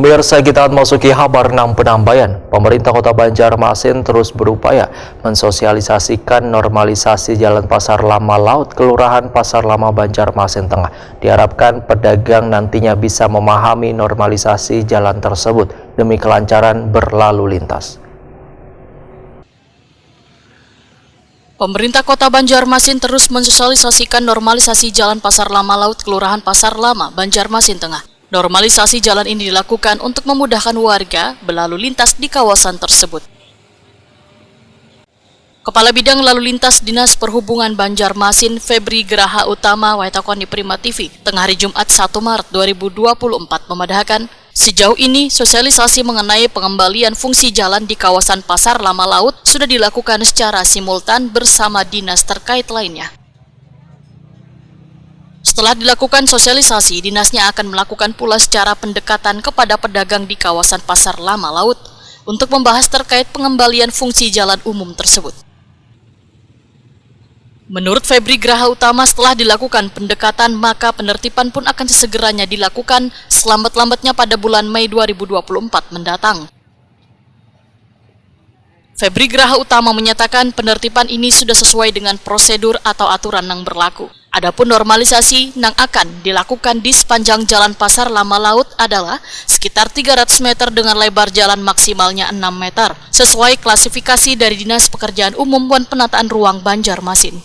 Pemirsa, kita akan masuki kabar 6 penambahan. Pemerintah Kota Banjarmasin terus berupaya mensosialisasikan normalisasi Jalan Pasar Lama Laut, Kelurahan Pasar Lama, Banjarmasin Tengah. Diharapkan pedagang nantinya bisa memahami normalisasi jalan tersebut demi kelancaran berlalu lintas. Pemerintah Kota Banjarmasin terus mensosialisasikan normalisasi Jalan Pasar Lama Laut, Kelurahan Pasar Lama, Banjarmasin Tengah. Normalisasi jalan ini dilakukan untuk memudahkan warga berlalu lintas di kawasan tersebut. Kepala Bidang Lalu Lintas Dinas Perhubungan Banjarmasin, Febri Graha Utama, Waitakon di Prima TV, tengah hari Jumat 1 Maret 2024 memadahakan, sejauh ini sosialisasi mengenai pengembalian fungsi jalan di kawasan Pasar Lama Laut sudah dilakukan secara simultan bersama dinas terkait lainnya. Setelah dilakukan sosialisasi, dinasnya akan melakukan pula secara pendekatan kepada pedagang di kawasan Pasar Lama Laut untuk membahas terkait pengembalian fungsi jalan umum tersebut. Menurut Febri Graha Utama, setelah dilakukan pendekatan, maka penertiban pun akan sesegeranya dilakukan selambat-lambatnya pada bulan Mei 2024 mendatang. Febri Graha Utama menyatakan penertiban ini sudah sesuai dengan prosedur atau aturan yang berlaku. Adapun normalisasi yang akan dilakukan di sepanjang Jalan Pasar Lama Laut adalah sekitar 300 meter dengan lebar jalan maksimalnya 6 meter, sesuai klasifikasi dari Dinas Pekerjaan Umum dan Penataan Ruang Banjarmasin.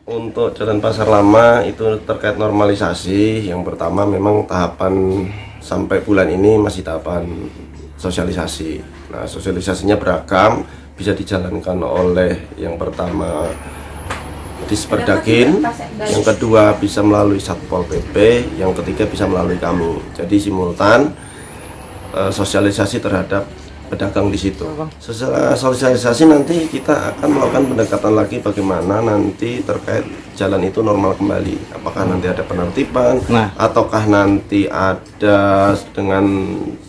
Untuk Jalan Pasar Lama itu terkait normalisasi, yang pertama memang tahapan sampai bulan ini masih tahapan sosialisasi. Nah, sosialisasinya beragam, bisa dijalankan oleh yang pertama Disperdagin, yang kedua bisa melalui Satpol PP, yang ketiga bisa melalui kami. Jadi simultan sosialisasi terhadap pedagang di situ. Setelah sosialisasi nanti kita akan melakukan pendekatan lagi bagaimana nanti terkait jalan itu normal kembali. Apakah nanti ada penertiban, ataukah nanti ada dengan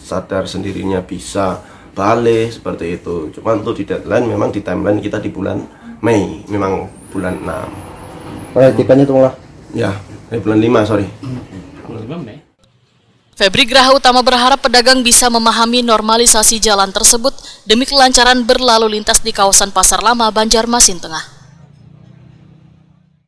sadar sendirinya bisa balik seperti itu. Cuma untuk di deadline memang di timeline kita di bulan Mei, memang bulan 6. Penertibannya itu malah? Ya, bulan 5, sorry. Febri Graha Utama berharap pedagang bisa memahami normalisasi jalan tersebut demi kelancaran berlalu lintas di kawasan Pasar Lama, Banjarmasin Tengah.